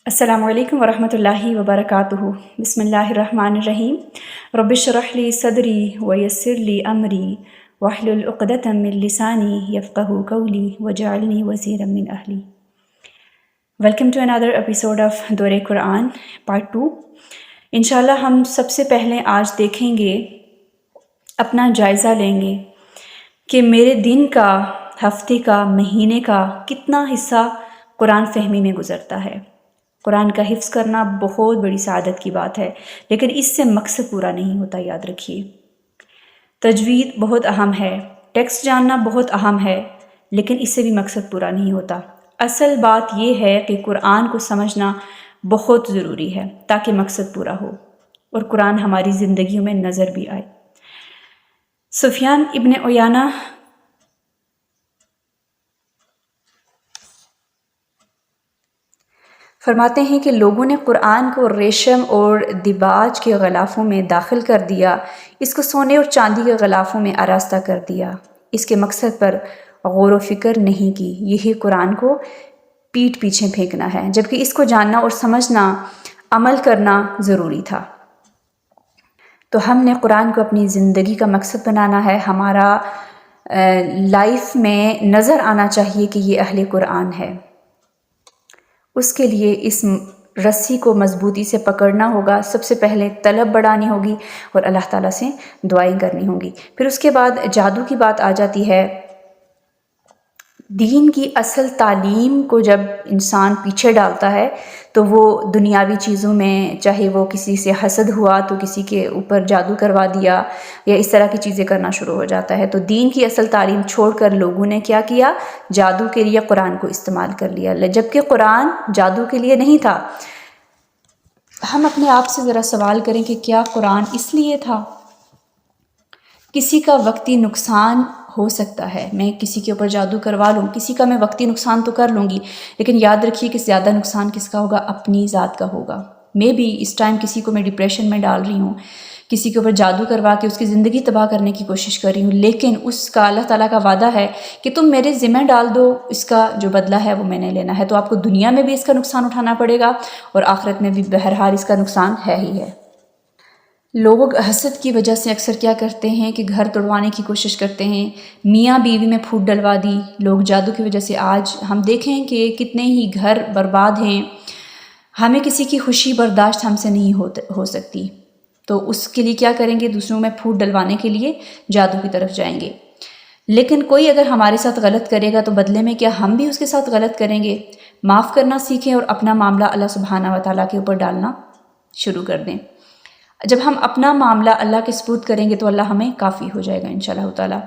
السلام علیکم ورحمۃ اللہ وبرکاتہ۔ بسم اللہ الرحمن الرحیم۔ رب اشرح لی صدری ویسر لی امری واحلل عقدۃ من لسانی یفقہوا قولی واجعلنی وزیرا من اہلی۔ Welcome to another episode of دورہ قرآن پارٹ 2۔ انشاءاللہ ہم سب سے پہلے آج دیکھیں گے، اپنا جائزہ لیں گے کہ میرے دن کا، ہفتے کا، مہینے کا کتنا حصہ قرآن فہمی میں گزرتا ہے۔ قرآن کا حفظ کرنا بہت بڑی سعادت کی بات ہے، لیکن اس سے مقصد پورا نہیں ہوتا، یاد رکھیے۔ تجوید بہت اہم ہے، ٹیکسٹ جاننا بہت اہم ہے، لیکن اس سے بھی مقصد پورا نہیں ہوتا۔ اصل بات یہ ہے کہ قرآن کو سمجھنا بہت ضروری ہے تاکہ مقصد پورا ہو اور قرآن ہماری زندگیوں میں نظر بھی آئے۔ سفیان ابن عیینہ فرماتے ہیں کہ لوگوں نے قرآن کو ریشم اور دیباج کے غلافوں میں داخل کر دیا، اس کو سونے اور چاندی کے غلافوں میں آراستہ کر دیا، اس کے مقصد پر غور و فکر نہیں کی۔ یہی قرآن کو پیٹھ پیچھے پھینکنا ہے، جبکہ اس کو جاننا اور سمجھنا، عمل کرنا ضروری تھا۔ تو ہم نے قرآن کو اپنی زندگی کا مقصد بنانا ہے، ہمارا لائف میں نظر آنا چاہیے کہ یہ اہل قرآن ہے۔ اس کے لیے اس رسی کو مضبوطی سے پکڑنا ہوگا۔ سب سے پہلے طلب بڑھانی ہوگی اور اللہ تعالیٰ سے دعائیں کرنی ہوں گی۔ پھر اس کے بعد جادو کی بات آ جاتی ہے۔ دین کی اصل تعلیم کو جب انسان پیچھے ڈالتا ہے تو وہ دنیاوی چیزوں میں، چاہے وہ کسی سے حسد ہوا تو کسی کے اوپر جادو کروا دیا یا اس طرح کی چیزیں کرنا شروع ہو جاتا ہے، تو دین کی اصل تعلیم چھوڑ کر لوگوں نے کیا کیا؟ جادو کے لیے قرآن کو استعمال کر لیا، جبکہ قرآن جادو کے لیے نہیں تھا۔ ہم اپنے آپ سے ذرا سوال کریں کہ کیا قرآن اس لیے تھا؟ کسی کا وقتی نقصان ہو سکتا ہے، میں کسی کے اوپر جادو کروا لوں، کسی کا میں وقتی نقصان تو کر لوں گی، لیکن یاد رکھیے کہ زیادہ نقصان کس کا ہوگا؟ اپنی ذات کا ہوگا۔ میں بھی اس ٹائم کسی کو میں ڈپریشن میں ڈال رہی ہوں، کسی کے اوپر جادو کروا کے اس کی زندگی تباہ کرنے کی کوشش کر رہی ہوں، لیکن اس کا اللہ تعالیٰ کا وعدہ ہے کہ تم میرے ذمہ ڈال دو، اس کا جو بدلہ ہے وہ میں نے لینا ہے۔ تو آپ کو دنیا میں بھی اس کا نقصان اٹھانا پڑے گا اور آخرت میں بھی بہرحال اس کا نقصان ہے ہی ہے۔ لوگ حسد کی وجہ سے اکثر کیا کرتے ہیں کہ گھر توڑوانے کی کوشش کرتے ہیں، میاں بیوی میں پھوٹ ڈلوا دی، لوگ جادو کی وجہ سے آج ہم دیکھیں کہ کتنے ہی گھر برباد ہیں۔ ہمیں کسی کی خوشی برداشت ہم سے نہیں ہو سکتی، تو اس کے لیے کیا کریں گے؟ دوسروں میں پھوٹ ڈلوانے کے لیے جادو کی طرف جائیں گے۔ لیکن کوئی اگر ہمارے ساتھ غلط کرے گا تو بدلے میں کیا ہم بھی اس کے ساتھ غلط کریں گے؟ معاف کرنا سیکھیں اور اپنا معاملہ اللہ سبحانہ و تعالیٰ کے اوپر ڈالنا شروع کر دیں۔ جب ہم اپنا معاملہ اللہ کے سپرد کریں گے تو اللہ ہمیں کافی ہو جائے گا انشاءاللہ تعالیٰ۔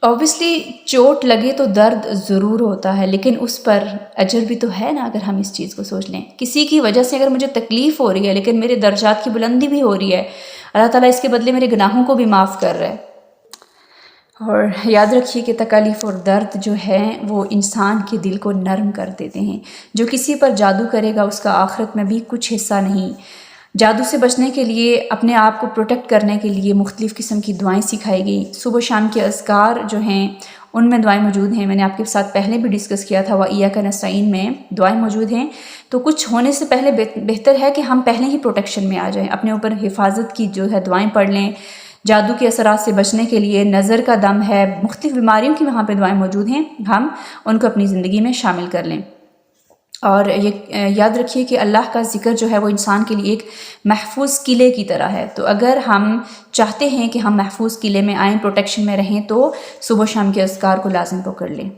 اوبویسلی چوٹ لگے تو درد ضرور ہوتا ہے، لیکن اس پر اجر بھی تو ہے نا، اگر ہم اس چیز کو سوچ لیں۔ کسی کی وجہ سے اگر مجھے تکلیف ہو رہی ہے لیکن میرے درجات کی بلندی بھی ہو رہی ہے، اللہ تعالیٰ اس کے بدلے میرے گناہوں کو بھی معاف کر رہا ہے۔ اور یاد رکھیے کہ تکالیف اور درد جو ہے وہ انسان کے دل کو نرم کر دیتے ہیں۔ جو کسی پر جادو کرے گا اس کا آخرت میں بھی کچھ حصہ نہیں۔ جادو سے بچنے کے لیے، اپنے آپ کو پروٹیکٹ کرنے کے لیے مختلف قسم کی دعائیں سکھائی گئی۔ صبح و شام کے اذکار جو ہیں ان میں دعائیں موجود ہیں، میں نے آپ کے ساتھ پہلے بھی ڈسکس کیا تھا، وَإِيَّاكَ نَسْتَعِينُ میں دعائیں موجود ہیں۔ تو کچھ ہونے سے پہلے بہتر ہے کہ ہم پہلے ہی پروٹیکشن میں آ جائیں، اپنے اوپر حفاظت کی جو ہے دعائیں پڑھ لیں۔ جادو کے اثرات سے بچنے کے لیے نظر کا دم ہے، مختلف بیماریوں کی وہاں پہ دعائیں موجود ہیں، ہم ان کو اپنی زندگی میں شامل کر لیں۔ اور یہ یاد رکھیے کہ اللہ کا ذکر جو ہے وہ انسان کے لیے ایک محفوظ قلعے کی طرح ہے، تو اگر ہم چاہتے ہیں کہ ہم محفوظ قلعے میں آئیں، پروٹیکشن میں رہیں، تو صبح و شام کے اذکار کو لازم پکڑ لیں۔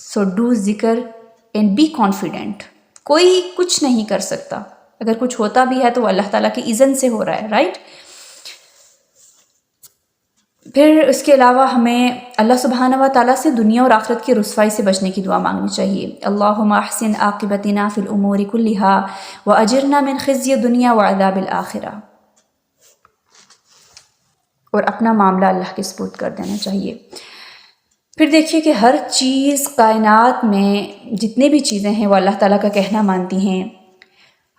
سو ڈو ذکر اینڈ بی کانفیڈنٹ۔ کوئی کچھ نہیں کر سکتا، اگر کچھ ہوتا بھی ہے تو اللہ تعالیٰ کی اذن سے ہو رہا ہے، رائٹ؟ پھر اس کے علاوہ ہمیں اللہ سبحانہ و تعالیٰ سے دنیا اور آخرت کی رسوائی سے بچنے کی دعا مانگنی چاہیے۔ اللہم احسن عاقبتنا فی الامور کلہا واجرنا من خزی الدنیا وعذاب الآخرہ، اور اپنا معاملہ اللہ کے سپرد کر دینا چاہیے۔ پھر دیکھیے کہ ہر چیز کائنات میں جتنے بھی چیزیں ہیں وہ اللہ تعالیٰ کا کہنا مانتی ہیں۔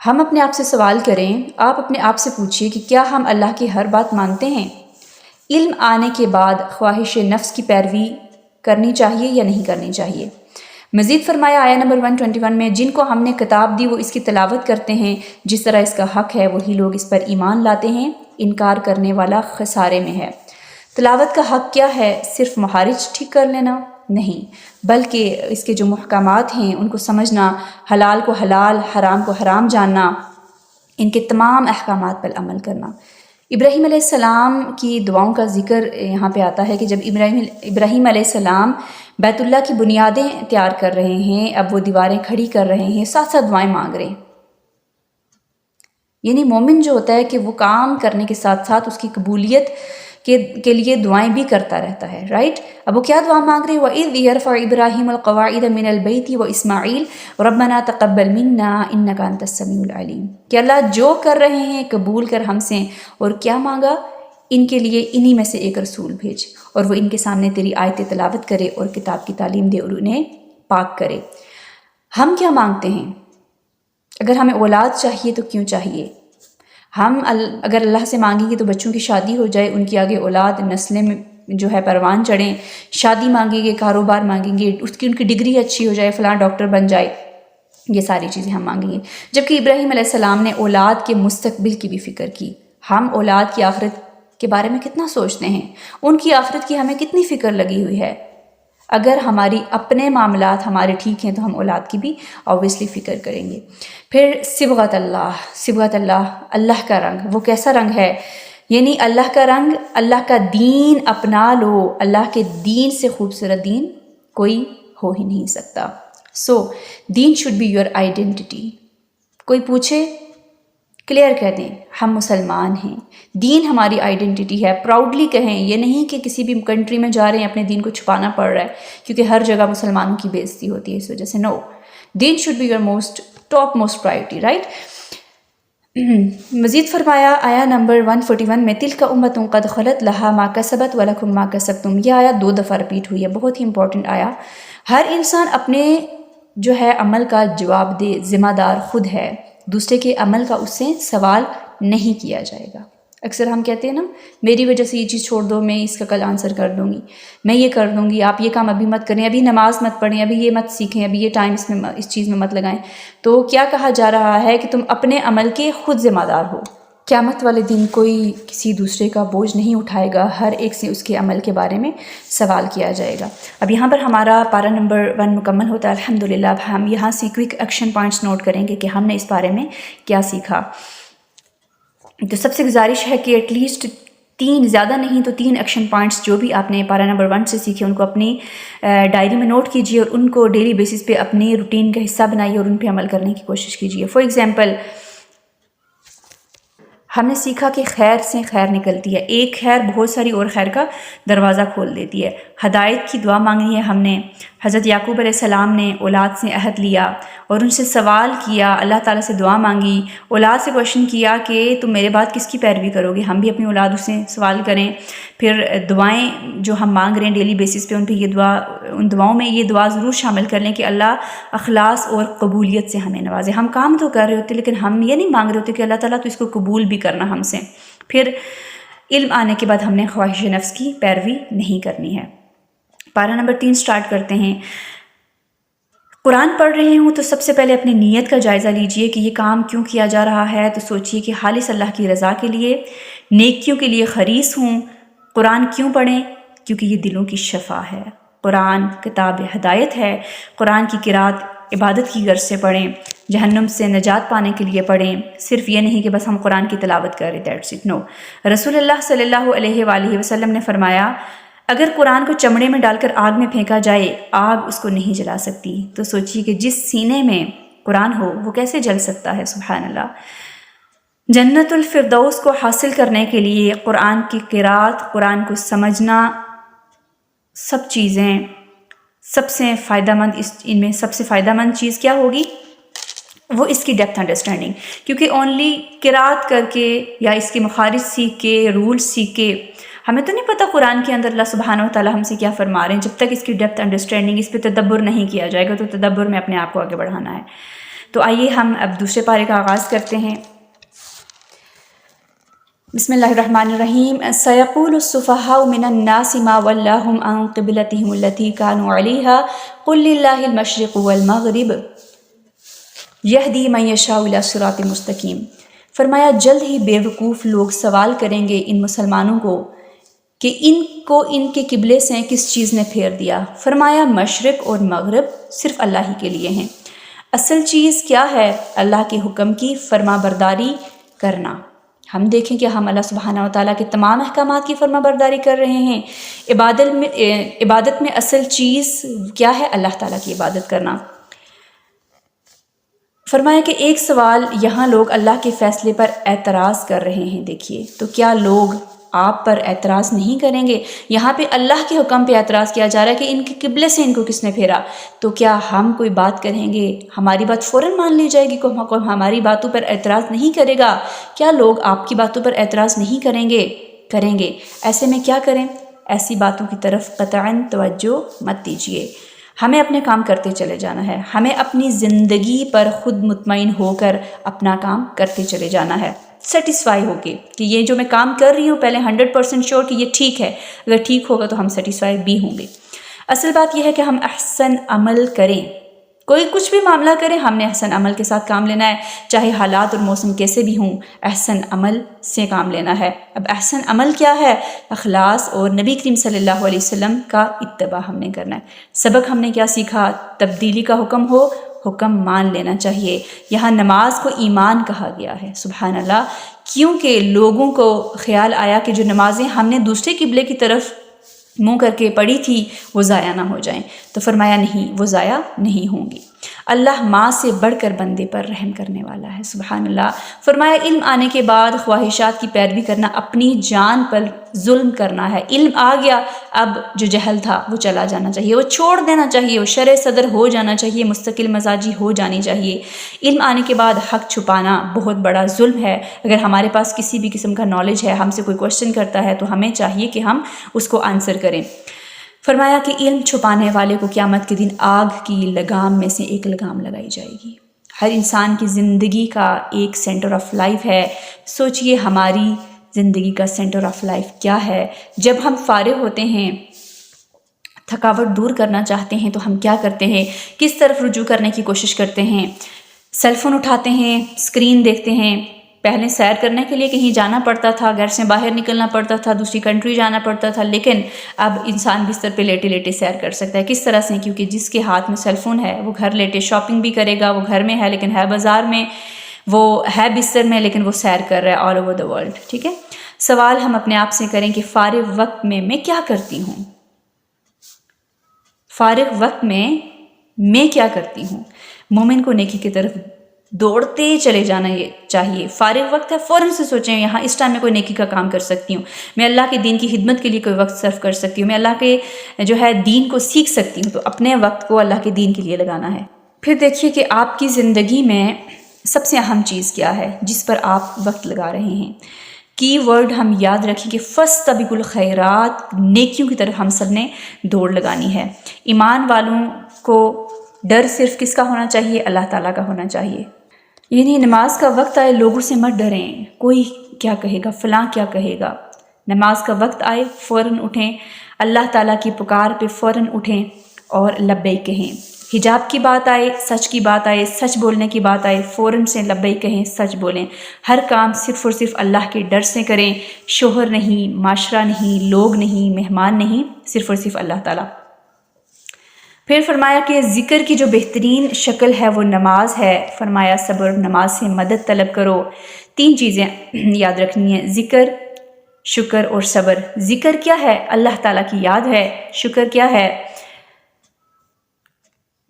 ہم اپنے آپ سے سوال کریں، آپ اپنے آپ سے پوچھئے کہ کیا ہم اللہ کی ہر بات مانتے ہیں؟ علم آنے کے بعد خواہش نفس کی پیروی کرنی چاہیے یا نہیں کرنی چاہیے؟ مزید فرمایا آیا نمبر 121 میں، جن کو ہم نے کتاب دی وہ اس کی تلاوت کرتے ہیں جس طرح اس کا حق ہے، وہی لوگ اس پر ایمان لاتے ہیں، انکار کرنے والا خسارے میں ہے۔ تلاوت کا حق کیا ہے؟ صرف مخارج ٹھیک کر لینا نہیں، بلکہ اس کے جو محکمات ہیں ان کو سمجھنا، حلال کو حلال، حرام کو حرام جاننا، ان کے تمام احکامات پر عمل کرنا۔ ابراہیم علیہ السلام کی دعاؤں کا ذکر یہاں پہ آتا ہے کہ جب ابراہیم علیہ السلام بیت اللہ کی بنیادیں تیار کر رہے ہیں، اب وہ دیواریں کھڑی کر رہے ہیں، ساتھ ساتھ دعائیں مانگ رہے ہیں۔ یعنی مومن جو ہوتا ہے کہ وہ کام کرنے کے ساتھ ساتھ اس کی قبولیت کے لیے دعائیں بھی کرتا رہتا ہے، رائٹ؟ اب وہ کیا دعا مانگ رہے ہیں؟ وَإِذْ يَرْفَعُ إِبْرَاهِيمُ الْقَوَاعِدَ مِنَ الْبَيْتِ وَإِسْمَاعِيلُ رَبَّنَا تَقَبَّلْ مِنَّا إِنَّكَ أَنْتَ السَّمِيعُ الْعَلِيمُ کہ اللہ جو کر رہے ہیں قبول کر ہم سے، اور کیا مانگا؟ ان کے لیے انہی میں سے ایک رسول بھیج، اور وہ ان کے سامنے تیری آیت تلاوت کرے اور کتاب کی تعلیم دے اور انہیں پاک کرے۔ ہم کیا مانگتے ہیں؟ اگر ہمیں اولاد چاہیے تو کیوں چاہیے؟ ہم اگر اللہ سے مانگیں گے تو بچوں کی شادی ہو جائے، ان کی آگے اولاد نسلیں میں جو ہے پروان چڑھیں، شادی مانگیں گے، کاروبار مانگیں گے، ان کی ڈگری اچھی ہو جائے، فلاں ڈاکٹر بن جائے، یہ ساری چیزیں ہم مانگیں گے۔ جبکہ ابراہیم علیہ السلام نے اولاد کے مستقبل کی بھی فکر کی۔ ہم اولاد کی آخرت کے بارے میں کتنا سوچتے ہیں؟ ان کی آخرت کی ہمیں کتنی فکر لگی ہوئی ہے؟ اگر ہماری اپنے معاملات ہمارے ٹھیک ہیں تو ہم اولاد کی بھی آبویسلی فکر کریں گے۔ پھر صبغت اللہ، اللہ کا رنگ، وہ کیسا رنگ ہے؟ یعنی اللہ کا رنگ، اللہ کا دین اپنا لو۔ اللہ کے دین سے خوبصورت دین کوئی ہو ہی نہیں سکتا۔ Then should be your identity. کوئی پوچھے کلیئر کہہ دیں ہم مسلمان ہیں، دین ہماری آئیڈینٹی ہے، پراؤڈلی کہیں، یہ نہیں کہ کسی بھی کنٹری میں جا رہے ہیں اپنے دین کو چھپانا پڑ رہا ہے کیونکہ ہر جگہ مسلمانوں کی بے عزتی ہوتی ہے اس وجہ سے۔ No, then should be your topmost priority, right? مزید فرمایا آیا نمبر 141 میں، تِلْکَ أُمَّةٌ قَدْ خَلَتْ لَهَا مَا كَسَبَتْ وَلَكُمْ مَا كَسَبْتُمْ۔ یہ آیا 2 دفعہ رپیٹ ہوئی ہے، بہت ہی امپورٹنٹ آیا۔ ہر انسان اپنے جو ہے عمل کا جواب دے، ذمہ دار خود ہے، دوسرے کے عمل کا اس سے سوال نہیں کیا جائے گا۔ اکثر ہم کہتے ہیں نا، میری وجہ سے یہ چیز چھوڑ دو، میں اس کا کل آنسر کر دوں گی، میں یہ کر دوں گی، آپ یہ کام ابھی مت کریں، ابھی نماز مت پڑھیں، ابھی یہ مت سیکھیں، ابھی یہ ٹائم اس چیز میں مت لگائیں۔ تو کیا کہا جا رہا ہے کہ تم اپنے عمل کے خود ذمہ دار ہو۔ قیامت والے دن کوئی کسی دوسرے کا بوجھ نہیں اٹھائے گا، ہر ایک سے اس کے عمل کے بارے میں سوال کیا جائے گا۔ اب یہاں پر ہمارا پارہ نمبر 1 مکمل ہوتا ہے الحمدللہ۔ اب ہم یہاں سے کوئک ایکشن پوائنٹس نوٹ کریں گے کہ ہم نے اس بارے میں کیا سیکھا۔ تو سب سے گزارش ہے کہ ایٹ لیسٹ 3، زیادہ نہیں تو 3 ایکشن پوائنٹس جو بھی آپ نے پارہ نمبر 1 سے سیکھے ان کو اپنی ڈائری میں نوٹ کیجیے اور ان کو ڈیلی بیسس پہ اپنی روٹین کا حصہ بنائیے اور ان پہ عمل کرنے کی کوشش کیجیے۔ فار ایگزامپل، ہم نے سیکھا کہ خیر سے خیر نکلتی ہے، ایک خیر بہت ساری اور خیر کا دروازہ کھول دیتی ہے۔ ہدایت کی دعا مانگنی ہے ہم نے۔ حضرت یعقوب علیہ السلام نے اولاد سے عہد لیا اور ان سے سوال کیا، اللہ تعالیٰ سے دعا مانگی، اولاد سے کوشچن کیا کہ تم میرے بعد کس کی پیروی کرو گے؟ ہم بھی اپنی اولادوں سے سوال کریں۔ پھر دعائیں جو ہم مانگ رہے ہیں ڈیلی بیسس پہ، ان دعاؤں میں یہ دعا ضرور شامل کر لیں کہ اللہ اخلاص اور قبولیت سے ہمیں نوازے۔ ہم کام تو کر رہے ہوتے لیکن ہم یہ نہیں مانگ رہے ہوتے کہ اللہ تعالیٰ تو اس کو قبول بھی کرنا ہم سے۔ پھر علم آنے کے بعد ہم نے خواہش نفس کی پیروی نہیں کرنی ہے۔ پارہ نمبر 3 سٹارٹ کرتے ہیں۔ قرآن پڑھ رہے ہوں تو سب سے پہلے اپنی نیت کا جائزہ لیجئے کہ یہ کام کیوں کیا جا رہا ہے، تو سوچئے کہ خالص اللہ کی رضا کے لیے، نیکیوں کے لیے خریص ہوں۔ قرآن کیوں پڑھیں؟ کیونکہ یہ دلوں کی شفا ہے۔ قرآن کتاب ہدایت ہے۔ قرآن کی قرات عبادت کی غرض سے پڑھیں، جہنم سے نجات پانے کے لیے پڑھیں۔ صرف یہ نہیں کہ بس ہم قرآن کی تلاوت کریں، دیٹس اٹ، نو۔ رسول اللہ صلی اللہ علیہ وآلہ وسلم نے فرمایا، اگر قرآن کو چمڑے میں ڈال کر آگ میں پھینکا جائے، آگ اس کو نہیں جلا سکتی۔ تو سوچیے کہ جس سینے میں قرآن ہو وہ کیسے جل سکتا ہے، سبحان اللہ۔ جنت الفردوس کو حاصل کرنے کے لیے قرآن کی قرات، قرآن کو سمجھنا، سب چیزیں سب سے فائدہ مند، ان میں سب سے فائدہ مند چیز کیا ہوگی؟ وہ اس کی ڈیپتھ انڈرسٹینڈنگ، کیونکہ اونلی قرات کر کے یا اس کے مخارج سیکھ کے، رولز سیکھ کے ہمیں تو نہیں پتہ قرآن کے اندر اللہ سبحانہ و تعالیٰ ہم سے کیا فرما رہے ہیں۔ جب تک اس کی ڈیپتھ انڈرسٹینڈنگ، اس پہ تدبر نہیں کیا جائے گا تو تدبر میں اپنے آپ کو آگے بڑھانا ہے۔ تو آئیے ہم اب دوسرے پارے کا آغاز کرتے ہیں۔ بسم اللہ الرحمن الرحیم سیقول السفہاء من الناس ما ولاہم عن قبلتہم التی کانوا علیہا قل للہ المشرق والمغرب یہدی من یشاء الی صراط مستقیم۔ فرمایا جلد ہی بے وقوف لوگ سوال کریں گے ان مسلمانوں کو کہ ان کو ان کے قبلے سے کس چیز نے پھیر دیا۔ فرمایا مشرق اور مغرب صرف اللہ ہی کے لیے ہیں۔ اصل چیز کیا ہے؟ اللہ کے حکم کی فرما برداری کرنا۔ ہم دیکھیں کہ ہم اللہ سبحانہ و تعالیٰ کے تمام احکامات کی فرما برداری کر رہے ہیں۔ عبادت میں اصل چیز کیا ہے؟ اللہ تعالیٰ کی عبادت کرنا۔ فرمایا کہ ایک سوال یہاں لوگ اللہ کے فیصلے پر اعتراض کر رہے ہیں، دیکھیے تو کیا لوگ آپ پر اعتراض نہیں کریں گے؟ یہاں پہ اللہ کے حکم پہ اعتراض کیا جا رہا ہے کہ ان کے قبلے سے ان کو کس نے پھیرا، تو کیا ہم کوئی بات کہیں گے ہماری بات فوراً مان لی جائے گی؟ کوئی ہماری باتوں پر اعتراض نہیں کرے گا؟ کیا لوگ آپ کی باتوں پر اعتراض نہیں کریں گے؟ کریں گے۔ ایسے میں کیا کریں؟ ایسی باتوں کی طرف قطعاً توجہ مت دیجیے۔ ہمیں اپنے کام کرتے چلے جانا ہے، ہمیں اپنی زندگی پر خود مطمئن ہو کر اپنا کام کرتے چلے جانا ہے، سیٹسفائی ہو کے کہ یہ جو میں کام کر رہی ہوں پہلے 100% شیور کہ یہ ٹھیک ہے، اگر ٹھیک ہوگا تو ہم سیٹسفائی بھی ہوں گے۔ اصل بات یہ ہے کہ ہم احسن عمل کریں، کوئی کچھ بھی معاملہ کرے ہم نے احسن عمل کے ساتھ کام لینا ہے، چاہے حالات اور موسم کیسے بھی ہوں، احسن عمل سے کام لینا ہے۔ اب احسن عمل کیا ہے؟ اخلاص اور نبی کریم صلی اللہ علیہ وسلم کا اتباع ہم نے کرنا ہے۔ سبق ہم نے کیا سیکھا؟ تبدیلی کا حکم ہو، حکم مان لینا چاہیے۔ یہاں نماز کو ایمان کہا گیا ہے، سبحان اللہ، کیونکہ لوگوں کو خیال آیا کہ جو نمازیں ہم نے دوسرے قبلے کی طرف منہ کر کے پڑھی تھی وہ ضائع نہ ہو جائیں، تو فرمایا نہیں، وہ ضائع نہیں ہوں گی۔ اللہ ماں سے بڑھ کر بندے پر رحم کرنے والا ہے، سبحان اللہ۔ فرمایا علم آنے کے بعد خواہشات کی پیروی کرنا اپنی جان پر ظلم کرنا ہے۔ علم آ گیا، اب جو جہل تھا وہ چلا جانا چاہیے، وہ چھوڑ دینا چاہیے، وہ شرع صدر ہو جانا چاہیے، مستقل مزاجی ہو جانی چاہیے۔ علم آنے کے بعد حق چھپانا بہت بڑا ظلم ہے۔ اگر ہمارے پاس کسی بھی قسم کا نالج ہے، ہم سے کوئی کوشچن کرتا ہے تو ہمیں چاہیے کہ ہم اس کو آنسر کریں۔ فرمایا کہ علم چھپانے والے کو قیامت کے دن آگ کی لگام میں سے ایک لگام لگائی جائے گی۔ ہر انسان کی زندگی کا ایک سینٹر آف لائف ہے۔ سوچئے ہماری زندگی کا سینٹر آف لائف کیا ہے؟ جب ہم فارغ ہوتے ہیں، تھکاوٹ دور کرنا چاہتے ہیں تو ہم کیا کرتے ہیں؟ کس طرف رجوع کرنے کی کوشش کرتے ہیں؟ سیل فون اٹھاتے ہیں، اسکرین دیکھتے ہیں۔ پہلے سیر کرنے کے لیے کہیں جانا پڑتا تھا، گھر سے باہر نکلنا پڑتا تھا، دوسری کنٹری جانا پڑتا تھا، لیکن اب انسان بستر پہ لیٹے لیٹے سیر کر سکتا ہے۔ کس طرح سے؟ کیونکہ جس کے ہاتھ میں سیل فون ہے وہ گھر لیٹے شاپنگ بھی کرے گا، وہ گھر میں ہے لیکن ہے بازار میں، وہ ہے بستر میں لیکن وہ سیر کر رہا ہے آل اوور دا ورلڈ، ٹھیک ہے؟ سوال ہم اپنے آپ سے کریں کہ فارغ وقت میں کیا کرتی ہوں؟ فارغ وقت میں کیا کرتی ہوں؟ مومن کو نیکی کی طرف دوڑتے چلے جانا یہ چاہیے۔ فارغ وقت ہے، فوراً سے سوچیں یہاں اس ٹائم میں کوئی نیکی کا کام کر سکتی ہوں، میں اللہ کے دین کی خدمت کے لیے کوئی وقت صرف کر سکتی ہوں، میں اللہ کے جو ہے دین کو سیکھ سکتی ہوں، تو اپنے وقت کو اللہ کے دین کے لیے لگانا ہے۔ پھر دیکھیے کہ آپ کی زندگی میں سب سے اہم چیز کیا ہے جس پر آپ وقت لگا رہے ہیں۔ کی ورڈ ہم یاد رکھیں کہ فاستبقوا الخیرات، نیکیوں کی طرف ہم سب نے دوڑ لگانی ہے۔ ایمان والوں کو ڈر صرف کس کا ہونا چاہیے؟ اللہ تعالیٰ کا ہونا چاہیے۔ یعنی نماز کا وقت آئے لوگوں سے مت ڈریں، کوئی کیا کہے گا، فلاں کیا کہے گا۔ نماز کا وقت آئے فوراً اٹھیں، اللہ تعالیٰ کی پکار پہ فوراً اٹھیں اور لبیک کہیں۔ حجاب کی بات آئے، سچ کی بات آئے، سچ بولنے کی بات آئے، فوراً سے لبیک کہیں، سچ بولیں۔ ہر کام صرف اور صرف اللہ کے ڈر سے کریں، شوہر نہیں، معاشرہ نہیں، لوگ نہیں، مہمان نہیں، صرف اور صرف اللہ تعالیٰ۔ پھر فرمایا کہ ذکر کی جو بہترین شکل ہے وہ نماز ہے۔ فرمایا صبر، نماز سے مدد طلب کرو۔ 3 چیزیں یاد رکھنی ہیں، ذکر، شکر اور صبر۔ ذکر کیا ہے؟ اللہ تعالیٰ کی یاد ہے۔ شکر کیا ہے؟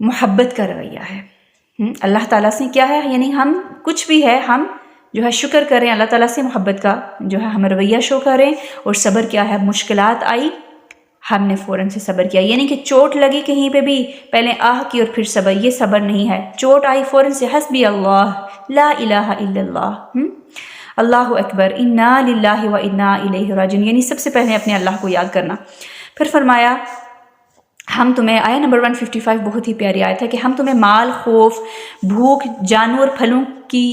محبت کا رویہ ہے۔ اللہ تعالیٰ سے کیا ہے؟ یعنی ہم کچھ بھی ہے ہم جو ہے شکر کریں، اللہ تعالیٰ سے محبت کا جو ہے ہم رویہ شو کریں۔ اور صبر کیا ہے؟ مشکلات آئی ہم نے فوراً سے صبر کیا، یعنی کہ چوٹ لگی کہیں پہ بھی پہلے آہ کی اور پھر صبر، یہ صبر نہیں ہے۔ چوٹ آئی فوراً سے حسبی اللہ لا الہ الا اللہ، اللہ اکبر، انا للہ و انا الیہ راجعون، یعنی سب سے پہلے اپنے اللہ کو یاد کرنا۔ پھر فرمایا ہم تمہیں، آیت نمبر 155 بہت ہی پیاری آیت ہے کہ ہم تمہیں مال، خوف، بھوک، جانور، پھلوں کی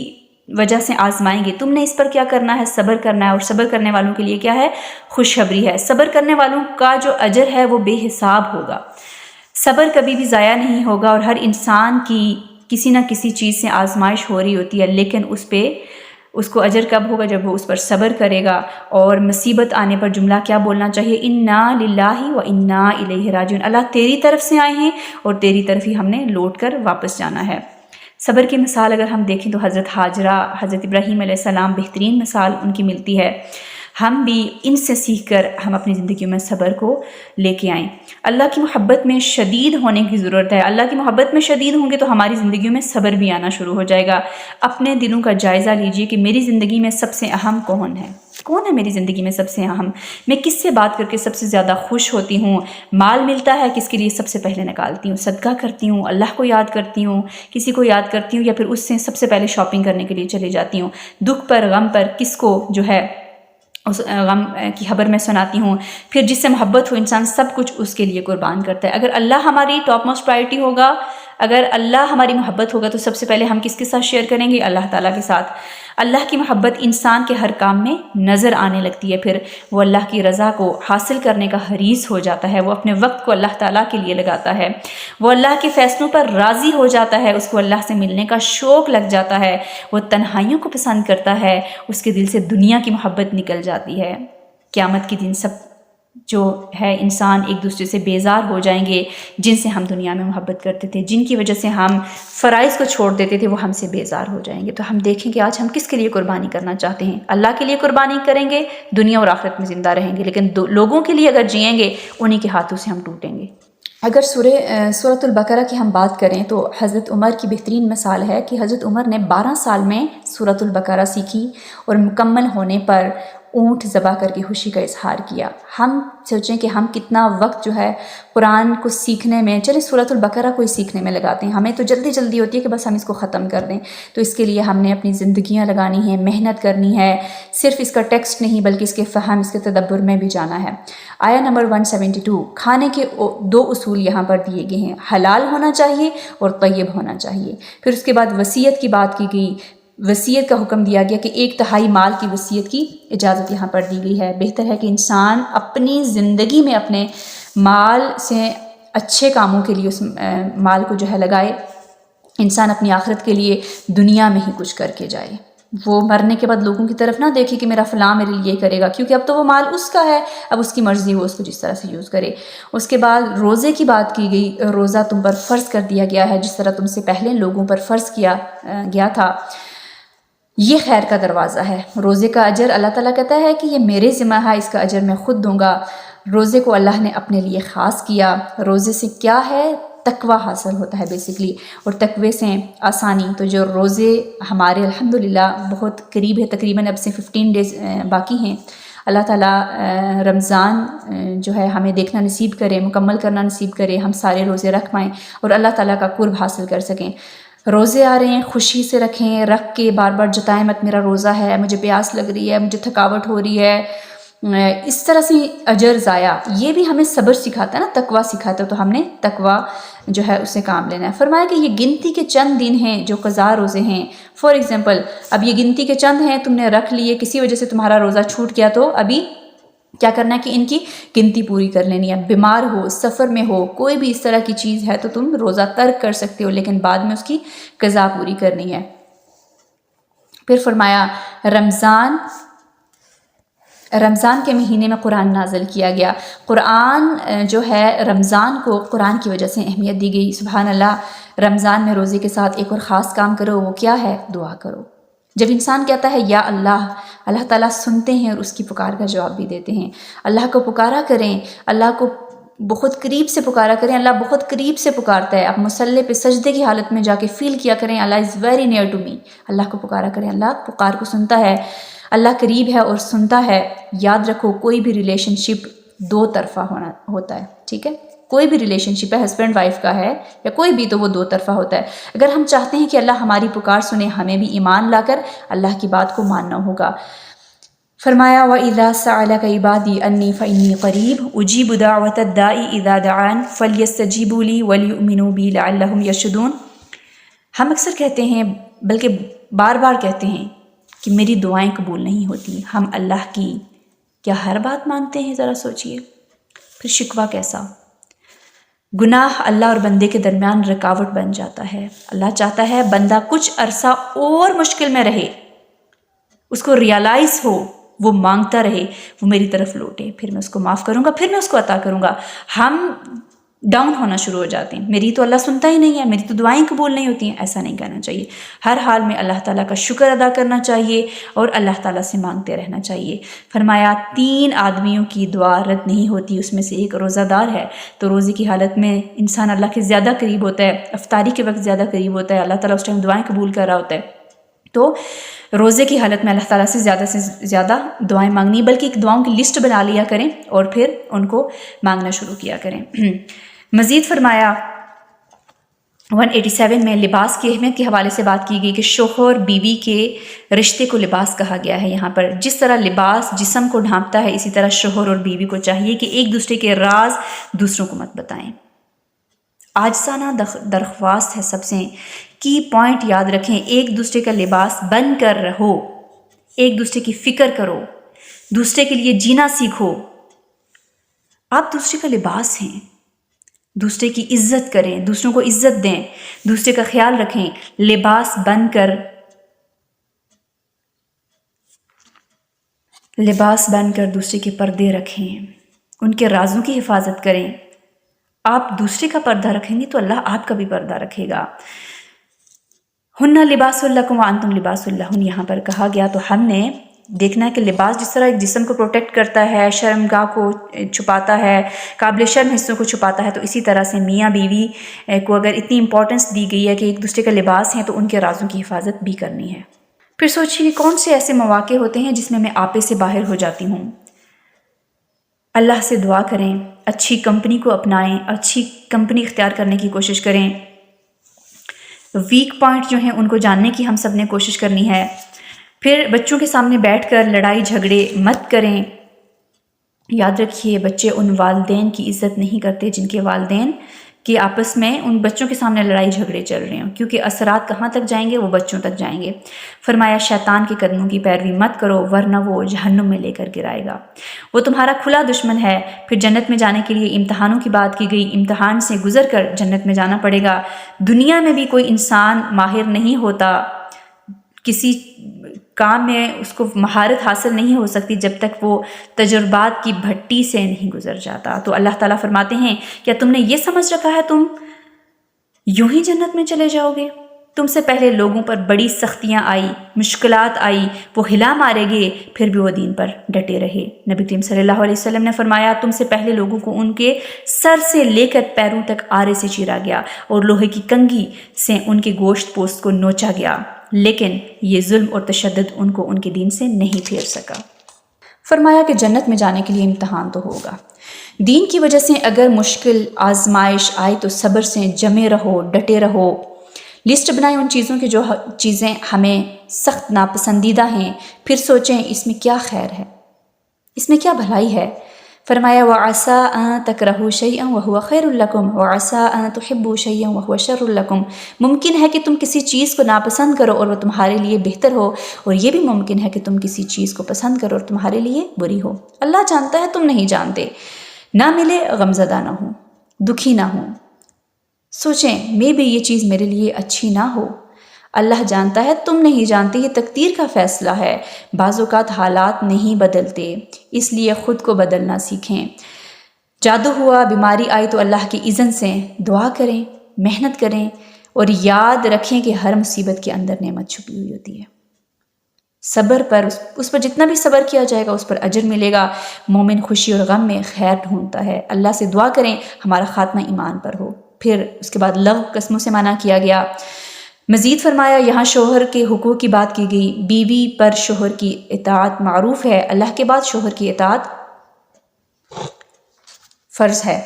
وجہ سے آزمائیں گے، تم نے اس پر کیا کرنا ہے؟ صبر کرنا ہے، اور صبر کرنے والوں کے لیے کیا ہے؟ خوشخبری ہے۔ صبر کرنے والوں کا جو اجر ہے وہ بے حساب ہوگا۔ صبر کبھی بھی ضائع نہیں ہوگا، اور ہر انسان کی کسی نہ کسی چیز سے آزمائش ہو رہی ہوتی ہے، لیکن اس کو اجر کب ہوگا؟ جب وہ اس پر صبر کرے گا۔ اور مصیبت آنے پر جملہ کیا بولنا چاہیے؟ انا للہ و انا الیہ راجعون، اللہ تیری طرف سے آئے ہیں اور تیری طرف ہی ہم نے لوٹ کر واپس جانا ہے۔ صبر کی مثال اگر ہم دیکھیں تو حضرت ہاجرہ، حضرت ابراہیم علیہ السلام بہترین مثال ان کی ملتی ہے۔ ہم بھی ان سے سیکھ کر ہم اپنی زندگیوں میں صبر کو لے کے آئیں۔ اللہ کی محبت میں شدید ہونے کی ضرورت ہے۔ اللہ کی محبت میں شدید ہوں گے تو ہماری زندگیوں میں صبر بھی آنا شروع ہو جائے گا۔ اپنے دلوں کا جائزہ لیجئے کہ میری زندگی میں سب سے اہم کون ہے؟ کون ہے میری زندگی میں سب سے اہم؟ میں کس سے بات کر کے سب سے زیادہ خوش ہوتی ہوں؟ مال ملتا ہے، کس کے لیے سب سے پہلے نکالتی ہوں؟ صدقہ کرتی ہوں، اللہ کو یاد کرتی ہوں، کسی کو یاد کرتی ہوں، یا پھر اس سے سب سے پہلے شاپنگ کرنے کے لیے چلے جاتی ہوں؟ دکھ پر، غم پر کس کو جو ہے اس غم کی خبر میں سناتی ہوں؟ پھر جس سے محبت ہو انسان سب کچھ اس کے لیے قربان کرتا ہے۔ اگر اللہ ہماری ٹاپ موسٹ پرائرٹی ہوگا، اگر اللہ ہماری محبت ہوگا تو سب سے پہلے ہم کس کے ساتھ شیئر کریں گے؟ اللہ تعالیٰ کے ساتھ۔ اللہ کی محبت انسان کے ہر کام میں نظر آنے لگتی ہے، پھر وہ اللہ کی رضا کو حاصل کرنے کا حریص ہو جاتا ہے، وہ اپنے وقت کو اللہ تعالیٰ کے لیے لگاتا ہے، وہ اللہ کے فیصلوں پر راضی ہو جاتا ہے، اس کو اللہ سے ملنے کا شوق لگ جاتا ہے، وہ تنہائیوں کو پسند کرتا ہے، اس کے دل سے دنیا کی محبت نکل جاتی ہے۔ قیامت کے دن سب جو ہے انسان ایک دوسرے سے بیزار ہو جائیں گے، جن سے ہم دنیا میں محبت کرتے تھے، جن کی وجہ سے ہم فرائض کو چھوڑ دیتے تھے، وہ ہم سے بیزار ہو جائیں گے۔ تو ہم دیکھیں کہ آج ہم کس کے لیے قربانی کرنا چاہتے ہیں؟ اللہ کے لیے قربانی کریں گے، دنیا اور آخرت میں زندہ رہیں گے، لیکن لوگوں کے لیے اگر جئیں گے انہی کے ہاتھوں سے ہم ٹوٹیں گے۔ اگر سورۃ البقرہ کی ہم بات کریں تو حضرت عمر کی بہترین مثال ہے کہ حضرت عمر نے 12 سال میں سورۃ البقرہ سیکھی اور مکمل ہونے پر اونٹ ذبح کر کے خوشی کا اظہار کیا۔ ہم سوچیں کہ ہم کتنا وقت جو ہے قرآن کو سیکھنے میں، چلے سورۃ البقرہ کو ہی سیکھنے میں لگاتے ہیں، ہمیں تو جلدی ہوتی ہے کہ بس ہم اس کو ختم کر دیں۔ تو اس کے لیے ہم نے اپنی زندگیاں لگانی ہیں، محنت کرنی ہے، صرف اس کا ٹیکسٹ نہیں بلکہ اس کے فہم، اس کے تدبر میں بھی جانا ہے۔ آیا نمبر 172، کھانے کے 2 اصول یہاں پر دیے گئے ہیں، حلال ہونا چاہیے اور طیب ہونا چاہیے۔ پھر اس کے بعد وصیت کی بات کی گئی، وصیت کا حکم دیا گیا کہ 1/3 مال کی وصیت کی اجازت یہاں پر دی گئی ہے۔ بہتر ہے کہ انسان اپنی زندگی میں اپنے مال سے اچھے کاموں کے لیے اس مال کو جو ہے لگائے، انسان اپنی آخرت کے لیے دنیا میں ہی کچھ کر کے جائے، وہ مرنے کے بعد لوگوں کی طرف نہ دیکھے کہ میرا فلاں میرے لیے کرے گا، کیونکہ اب تو وہ مال اس کا ہے، اب اس کی مرضی وہ اس کو جس طرح سے یوز کرے۔ اس کے بعد روزے کی بات کی گئی، روزہ تم پر فرض کر دیا گیا ہے جس طرح تم سے پہلے لوگوں پر فرض کیا گیا تھا۔ یہ خیر کا دروازہ ہے، روزے کا اجر اللہ تعالیٰ کہتا ہے کہ یہ میرے ذمہ ہے، اس کا اجر میں خود دوں گا۔ روزے کو اللہ نے اپنے لیے خاص کیا۔ روزے سے کیا ہے؟ تقوی حاصل ہوتا ہے بیسیکلی، اور تقوی سے آسانی۔ تو جو روزے ہمارے الحمدللہ بہت قریب ہے، تقریباً اب سے 15 ڈیز باقی ہیں، اللہ تعالیٰ رمضان جو ہے ہمیں دیکھنا نصیب کرے، مکمل کرنا نصیب کرے، ہم سارے روزے رکھ پائیں اور اللہ تعالیٰ کا قرب حاصل کر سکیں۔ روزے آ رہے ہیں، خوشی سے رکھیں، رکھ کے بار بار جتائیں مت میرا روزہ ہے، مجھے پیاس لگ رہی ہے، مجھے تھکاوٹ ہو رہی ہے، اس طرح سے اجر ضائع۔ یہ بھی ہمیں صبر سکھاتا ہے نا، تقوی سکھاتا ہے، تو ہم نے تقوی جو ہے اسے کام لینا ہے۔ فرمایا کہ یہ گنتی کے چند دن ہیں جو قضاء روزے ہیں۔ فار ایگزامپل، اب یہ گنتی کے چند ہیں، تم نے رکھ لیے، کسی وجہ سے تمہارا روزہ چھوٹ گیا، تو ابھی کیا کرنا ہے کہ ان کی گنتی پوری کر لینی ہے۔ بیمار ہو، سفر میں ہو، کوئی بھی اس طرح کی چیز ہے تو تم روزہ ترک کر سکتے ہو، لیکن بعد میں اس کی قضا پوری کرنی ہے۔ پھر فرمایا رمضان کے مہینے میں قرآن نازل کیا گیا۔ قرآن جو ہے رمضان کو قرآن کی وجہ سے اہمیت دی گئی۔ سبحان اللہ، رمضان میں روزے کے ساتھ ایک اور خاص کام کرو، وہ کیا ہے؟ دعا کرو۔ جب انسان کہتا ہے یا اللہ، اللہ تعالیٰ سنتے ہیں اور اس کی پکار کا جواب بھی دیتے ہیں۔ اللہ کو پکارا کریں، اللہ کو بہت قریب سے پکارا کریں، اللہ بہت قریب سے پکارتا ہے۔ آپ مصلی پہ سجدے کی حالت میں جا کے فیل کیا کریں، Allah is very near to me, اللہ کو پکارا کریں، اللہ پکار کو سنتا ہے، اللہ قریب ہے اور سنتا ہے۔ یاد رکھو، کوئی بھی ریلیشن شپ 2 طرفہ ہوتا ہے، ٹھیک ہے؟ کوئی بھی ریلیشن شپ ہے، ہسبینڈ وائف کا ہے یا کوئی بھی، تو وہ 2 طرفہ ہوتا ہے۔ اگر ہم چاہتے ہیں کہ اللہ ہماری پکار سنے، ہمیں بھی ایمان لا کر اللہ کی بات کو ماننا ہوگا۔ فرمایا وَإِذَا سَأَلَكَ عِبَادِي أَنِّي فَإِنِّي قَرِيبٌ أُجِيبُ دَعْوَةَ الدَّاعِ إِذَا دَعَانِ فَلْيَسْتَجِيبُوا لِي وَلْيُؤْمِنُوا بِي لَعَلَّهُمْ يَرْشُدُونَ۔ ہم اکثر کہتے ہیں بلکہ بار بار کہتے ہیں کہ میری دعائیں قبول نہیں ہوتی. ہم اللہ کی کیا ہر بات مانتے ہیں؟ ذرا سوچئے. پھر شکوہ کیسا؟ گناہ اللہ اور بندے کے درمیان رکاوٹ بن جاتا ہے. اللہ چاہتا ہے بندہ کچھ عرصہ اور مشکل میں رہے، اس کو ریالائز ہو، وہ مانگتا رہے، وہ میری طرف لوٹے، پھر میں اس کو معاف کروں گا، پھر میں اس کو عطا کروں گا. ہم ڈاؤن ہونا شروع ہو جاتے ہیں، میری تو اللہ سنتا ہی نہیں ہے، میری تو دعائیں قبول نہیں ہوتی ہیں. ایسا نہیں کرنا چاہیے. ہر حال میں اللہ تعالیٰ کا شکر ادا کرنا چاہیے اور اللہ تعالیٰ سے مانگتے رہنا چاہیے. فرمایا 3 آدمیوں کی دعا رد نہیں ہوتی، اس میں سے ایک روزہ دار ہے. تو روزے کی حالت میں انسان اللہ کے زیادہ قریب ہوتا ہے، افطاری کے وقت زیادہ قریب ہوتا ہے، اللہ تعالیٰ اس ٹائم دعائیں قبول کر رہا ہوتا ہے. تو روزے کی حالت میں اللہ تعالیٰ سے زیادہ دعائیں مانگنی، بلکہ ایک دعاؤں کی لسٹ بنا لیا کریں اور پھر ان کو مانگنا شروع کیا کریں. مزید فرمایا 187 میں لباس کی اہمیت کے حوالے سے بات کی گئی کہ شوہر بیوی کے رشتے کو لباس کہا گیا ہے. یہاں پر جس طرح لباس جسم کو ڈھانپتا ہے، اسی طرح شوہر اور بیوی کو چاہیے کہ ایک دوسرے کے راز دوسروں کو مت بتائیں. عاجزانہ درخواست ہے سب سے، کی پوائنٹ یاد رکھیں، ایک دوسرے کا لباس بن کر رہو، ایک دوسرے کی فکر کرو، دوسرے کے لیے جینا سیکھو. آپ دوسرے کا لباس ہیں، دوسرے کی عزت کریں، دوسروں کو عزت دیں، دوسرے کا خیال رکھیں. لباس بن کر دوسرے کے پردے رکھیں، ان کے رازوں کی حفاظت کریں. آپ دوسرے کا پردہ رکھیں گے تو اللہ آپ کا بھی پردہ رکھے گا. ہن لباس لکم وانتم لباس لہن یہاں پر کہا گیا، تو ہم نے دیکھنا ہے کہ لباس جس طرح ایک جسم کو پروٹیکٹ کرتا ہے، شرمگاہ کو چھپاتا ہے، قابل شرم حصوں کو چھپاتا ہے، تو اسی طرح سے میاں بیوی کو اگر اتنی امپورٹنس دی گئی ہے کہ ایک دوسرے کا لباس ہیں، تو ان کے رازوں کی حفاظت بھی کرنی ہے. پھر سوچیے کہ کون سے ایسے مواقع ہوتے ہیں جس میں میں آپے سے باہر ہو جاتی ہوں. اللہ سے دعا کریں، اچھی کمپنی کو اپنائیں، اچھی کمپنی اختیار کرنے کی کوشش کریں. ویک پوائنٹ جو ہیں ان کو جاننے کی ہم سب نے کوشش کرنی ہے. پھر بچوں کے سامنے بیٹھ کر لڑائی جھگڑے مت کریں. یاد رکھیے بچے ان والدین کی عزت نہیں کرتے جن کے والدین کہ آپس میں ان بچوں کے سامنے لڑائی جھگڑے چل رہے ہوں، کیونکہ اثرات کہاں تک جائیں گے؟ وہ بچوں تک جائیں گے. فرمایا شیطان کے قدموں کی پیروی مت کرو ورنہ وہ جہنم میں لے کر گرائے گا، وہ تمہارا کھلا دشمن ہے. پھر جنت میں جانے کے لیے امتحانوں کی بات کی گئی، امتحان سے گزر کر جنت میں جانا پڑے گا. دنیا میں بھی کوئی انسان ماہر نہیں ہوتا، کسی کام میں اس کو مہارت حاصل نہیں ہو سکتی جب تک وہ تجربات کی بھٹی سے نہیں گزر جاتا. تو اللہ تعالیٰ فرماتے ہیں کیا تم نے یہ سمجھ رکھا ہے تم یوں ہی جنت میں چلے جاؤ گے؟ تم سے پہلے لوگوں پر بڑی سختیاں آئی، مشکلات آئی، وہ ہلا مارے گئے، پھر بھی وہ دین پر ڈٹے رہے. نبی کریم صلی اللہ علیہ وسلم نے فرمایا تم سے پہلے لوگوں کو ان کے سر سے لے کر پیروں تک آرے سے چیرا گیا اور لوہے کی کنگھی سے ان کے گوشت پوست کو نوچا گیا، لیکن یہ ظلم اور تشدد ان کو ان کے دین سے نہیں پھیر سکا. فرمایا کہ جنت میں جانے کے لیے امتحان تو ہوگا. دین کی وجہ سے اگر مشکل آزمائش آئے تو صبر سے جمے رہو، ڈٹے رہو. لسٹ بنائیں ان چیزوں کی جو چیزیں ہمیں سخت ناپسندیدہ ہیں، پھر سوچیں اس میں کیا خیر ہے، اس میں کیا بھلائی ہے. فرمایا وَعَسَىٰ أَن تَكْرَهُوا شَيْئًا وَهُوَ خَيْرٌ لَكُمْ وَعَسَىٰ أَن تُحِبُّوا شَيْئًا وَهُوَ شَرٌّ لَكُمْ. ممکن ہے کہ تم کسی چیز کو ناپسند کرو اور وہ تمہارے لیے بہتر ہو، اور یہ بھی ممکن ہے کہ تم کسی چیز کو پسند کرو اور تمہارے لیے بری ہو. اللہ جانتا ہے، تم نہیں جانتے. نہ ملے غمزدہ نہ ہوں، دکھی نہ ہوں. سوچیں میں بھی یہ چیز میرے لیے اچھی نہ ہو. اللہ جانتا ہے، تم نہیں جانتے. یہ تقدیر کا فیصلہ ہے. بعض اوقات حالات نہیں بدلتے، اس لیے خود کو بدلنا سیکھیں. جادو ہوا، بیماری آئی تو اللہ کی اذن سے دعا کریں، محنت کریں، اور یاد رکھیں کہ ہر مصیبت کے اندر نعمت چھپی ہوئی ہوتی ہے. صبر پر اس پر جتنا بھی صبر کیا جائے گا اس پر اجر ملے گا. مومن خوشی اور غم میں خیر ڈھونڈتا ہے. اللہ سے دعا کریں ہمارا خاتمہ ایمان پر ہو. پھر اس کے بعد لغو قسموں سے منع کیا گیا. مزید فرمایا یہاں شوہر کے حقوق کی بات کی گئی. بیوی پر شوہر کی اطاعت معروف ہے، اللہ کے بعد شوہر کی اطاعت فرض ہے.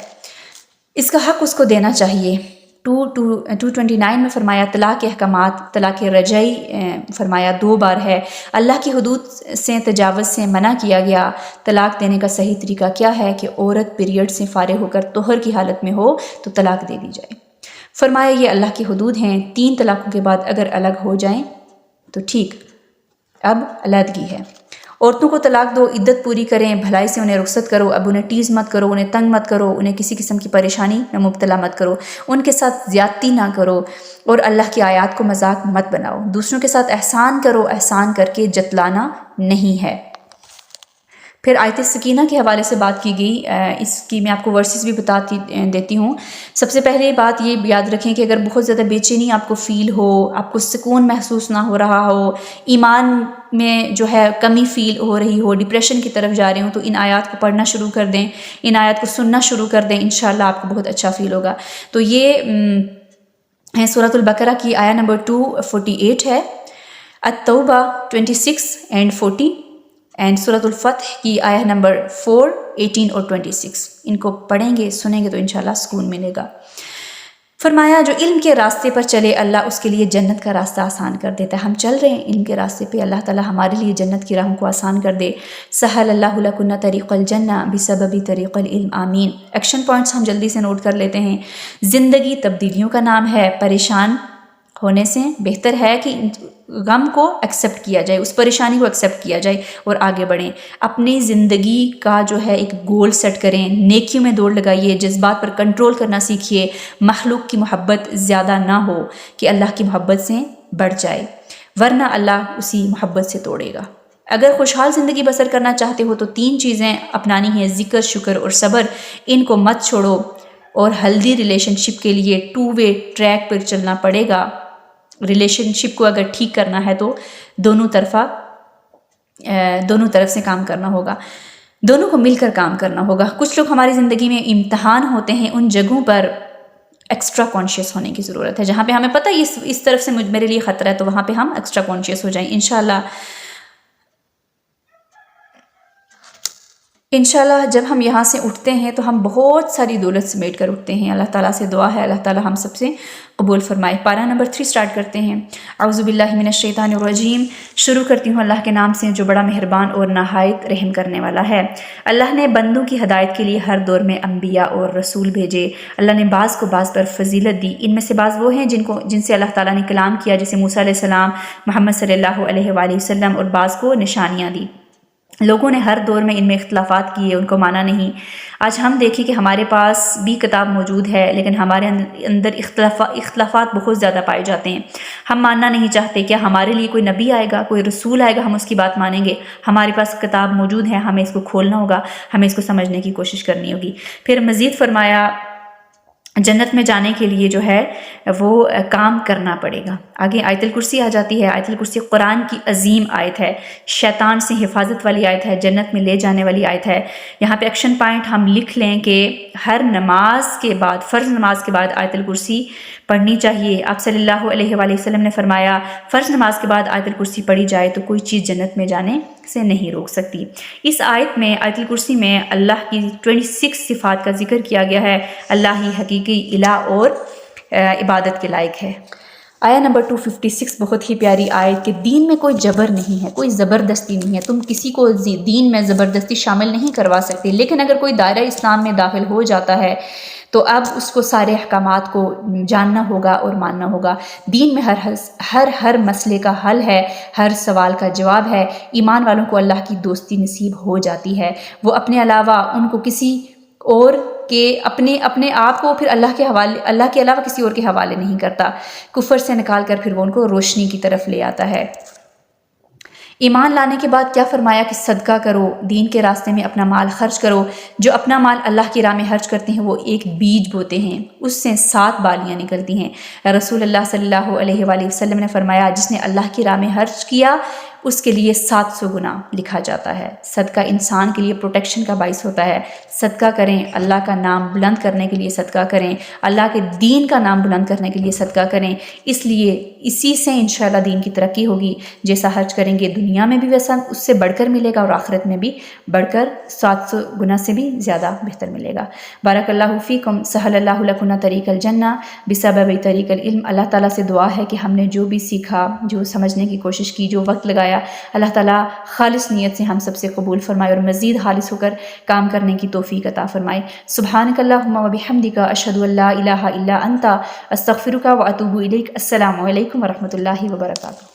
اس کا حق اس کو دینا چاہیے. 229 میں فرمایا طلاق کے احکامات. طلاق رجعی فرمایا 2 بار ہے. اللہ کی حدود سے تجاوز سے منع کیا گیا. طلاق دینے کا صحیح طریقہ کیا ہے کہ عورت پیریڈ سے فارغ ہو کر طہر کی حالت میں ہو تو طلاق دے دی جائے. فرمایا یہ اللہ کی حدود ہیں، 3 طلاقوں کے بعد اگر الگ ہو جائیں تو ٹھیک، اب علیحدگی ہے۔ عورتوں کو طلاق دو، عدت پوری کریں، بھلائی سے انہیں رخصت کرو، اب انہیں ٹیز مت کرو، انہیں تنگ مت کرو، انہیں کسی قسم کی پریشانی میں مبتلا مت کرو، ان کے ساتھ زیادتی نہ کرو اور اللہ کی آیات کو مذاق مت بناؤ۔ دوسروں کے ساتھ احسان کرو، احسان کر کے جتلانا نہیں ہے۔ پھر آیت سکینہ کے حوالے سے بات کی گئی، اس کی میں آپ کو ورسز بھی دیتی ہوں۔ سب سے پہلے بات یہ یاد رکھیں کہ اگر بہت زیادہ بے چینی آپ کو فیل ہو، آپ کو سکون محسوس نہ ہو رہا ہو، ایمان میں جو ہے کمی فیل ہو رہی ہو، ڈپریشن کی طرف جا رہے ہوں، تو ان آیات کو پڑھنا شروع کر دیں، ان آیات کو سننا شروع کر دیں، انشاءاللہ آپ کو بہت اچھا فیل ہوگا۔ تو یہ ہے سورۃ البقرہ کی آیہ نمبر 248 ہے، التوبہ 26 and 40، اینڈ سورۃ الفتح کی آیہ نمبر 4، 18 اور 26۔ ان کو پڑھیں گے، سنیں گے تو انشاءاللہ سکون ملے گا۔ فرمایا جو علم کے راستے پر چلے اللہ اس کے لیے جنت کا راستہ آسان کر دیتا ہے۔ ہم چل رہے ہیں علم کے راستے پہ، اللہ تعالیٰ ہمارے لیے جنت کی راہوں کو آسان کر دے۔ سہل اللہ لکن طریق الجنہ بسبب طریق العلم، آمین۔ ایکشن پوائنٹس ہم جلدی سے نوٹ کر لیتے ہیں۔ زندگی تبدیلیوں کا نام ہے، پریشان ہونے سے بہتر ہے کہ غم کو ایکسیپٹ کیا جائے، اس پریشانی کو ایکسیپٹ کیا جائے اور آگے بڑھیں۔ اپنی زندگی کا جو ہے ایک گول سیٹ کریں، نیکیوں میں دوڑ لگائیے، جذبات پر کنٹرول کرنا سیکھیے، مخلوق کی محبت زیادہ نہ ہو کہ اللہ کی محبت سے بڑھ جائے، ورنہ اللہ اسی محبت سے توڑے گا۔ اگر خوشحال زندگی بسر کرنا چاہتے ہو تو 3 چیزیں اپنانی ہیں، ذکر، شکر اور صبر، ان کو مت چھوڑو، اور ہیلدی ریلیشن شپ کے لیے 2 وے ٹریک پر چلنا پڑے گا۔ ریلیشن شپ کو اگر ٹھیک کرنا ہے تو دونوں طرف سے کام کرنا ہوگا، دونوں کو مل کر کام کرنا ہوگا۔ کچھ لوگ ہماری زندگی میں امتحان ہوتے ہیں، ان جگہوں پر ایکسٹرا کانشیس ہونے کی ضرورت ہے، جہاں پہ ہمیں پتہ ہے اس طرف سے میرے لیے خطرہ ہے، تو وہاں پہ ہم ایکسٹرا کانشیس ہو جائیں انشاءاللہ جب ہم یہاں سے اٹھتے ہیں تو ہم بہت ساری دولت سمیٹ کر اٹھتے ہیں۔ اللہ تعالیٰ سے دعا ہے اللہ تعالیٰ ہم سب سے قبول فرمائے۔ پارہ نمبر 3 سٹارٹ کرتے ہیں۔ اعوذ باللہ من الشیطان الرجیم، شروع کرتی ہوں اللہ کے نام سے جو بڑا مہربان اور نہایت رحم کرنے والا ہے۔ اللہ نے بندوں کی ہدایت کے لیے ہر دور میں انبیاء اور رسول بھیجے۔ اللہ نے بعض کو بعض پر فضیلت دی، ان میں سے بعض وہ ہیں جن سے اللہ تعالیٰ نے کلام کیا، جیسے موسیٰ علیہ السلام، محمد صلی اللہ علیہ وآلہ وسلم، اور بعض کو نشانیاں دی۔ لوگوں نے ہر دور میں ان میں اختلافات کیے، ان کو مانا نہیں۔ آج ہم دیکھیں کہ ہمارے پاس بھی کتاب موجود ہے، لیکن ہمارے اندر اختلافات بہت زیادہ پائے جاتے ہیں۔ ہم ماننا نہیں چاہتے، کیا ہمارے لیے کوئی نبی آئے گا، کوئی رسول آئے گا، ہم اس کی بات مانیں گے؟ ہمارے پاس کتاب موجود ہے، ہمیں اس کو کھولنا ہوگا، ہمیں اس کو سمجھنے کی کوشش کرنی ہوگی۔ پھر مزید فرمایا جنت میں جانے کے لیے جو ہے وہ کام کرنا پڑے گا۔ آگے آیت الکرسی آ جاتی ہے۔ آیت الکرسی قرآن کی عظیم آیت ہے، شیطان سے حفاظت والی آیت ہے، جنت میں لے جانے والی آیت ہے۔ یہاں پہ ایکشن پوائنٹ ہم لکھ لیں کہ ہر نماز کے بعد، فرض نماز کے بعد آیت الکرسی پڑھنی چاہیے۔ آپ صلی اللہ علیہ وآلہ وسلم نے فرمایا فرض نماز کے بعد آیت الکرسی پڑھی جائے تو کوئی چیز جنت میں جانے سے نہیں روک سکتی۔ اس آیت میں، آیت الکرسی میں اللہ کی 26 صفات کا ذکر کیا گیا ہے۔ اللہ ہی حقیقی الہ اور عبادت کے لائق ہے۔ آیہ نمبر 256 بہت ہی پیاری آیت کہ دین میں کوئی جبر نہیں ہے، کوئی زبردستی نہیں ہے، تم کسی کو دین میں زبردستی شامل نہیں کروا سکتے، لیکن اگر کوئی دائرہ اسلام میں داخل ہو جاتا ہے تو اب اس کو سارے احکامات کو جاننا ہوگا اور ماننا ہوگا۔ دین میں ہر مسئلے کا حل ہے، ہر سوال کا جواب ہے۔ ایمان والوں کو اللہ کی دوستی نصیب ہو جاتی ہے، وہ اپنے علاوہ ان کو کسی اور کے اپنے آپ کو پھر اللہ کے علاوہ کسی اور کے حوالے نہیں کرتا، کفر سے نکال کر پھر وہ ان کو روشنی کی طرف لے آتا ہے۔ ایمان لانے کے بعد کیا فرمایا کہ صدقہ کرو، دین کے راستے میں اپنا مال خرچ کرو۔ جو اپنا مال اللہ کی راہ میں خرچ کرتے ہیں وہ ایک بیج بوتے ہیں، اس سے 7 بالیاں نکلتی ہیں۔ رسول اللہ صلی اللہ علیہ وآلہ وسلم نے فرمایا جس نے اللہ کی راہ میں خرچ کیا اس کے لیے 700 گنا لکھا جاتا ہے۔ صدقہ انسان کے لیے پروٹیکشن کا باعث ہوتا ہے۔ صدقہ کریں، اللہ کا نام بلند کرنے کے لیے صدقہ کریں، اللہ کے دین کا نام بلند کرنے کے لیے صدقہ کریں، اس لیے اسی سے انشاءاللہ دین کی ترقی ہوگی۔ جیسا خرچ کریں گے دنیا میں بھی ویسا اس سے بڑھ کر ملے گا، اور آخرت میں بھی بڑھ کر 700 گنا سے بھی زیادہ بہتر ملے گا۔ بارک اللہ فیکم، سہل اللہ لکم طریق الجنہ بسبب طریق العلم۔ اللہ تعالیٰ سے دعا ہے کہ ہم نے جو بھی سیکھا، جو سمجھنے کی کوشش کی، جو وقت لگایا، فرمایا۔ اللہ تعالیٰ خالص نیت سے ہم سب سے قبول فرمائے اور مزید خالص ہو کر کام کرنے کی توفیق عطا فرمائے۔ سبحانک اللہم و بحمدک، اشہد ان لا الہ الا انت، استغفرک و اتوب الیک۔ السلام علیکم ورحمۃ اللہ وبرکاتہ۔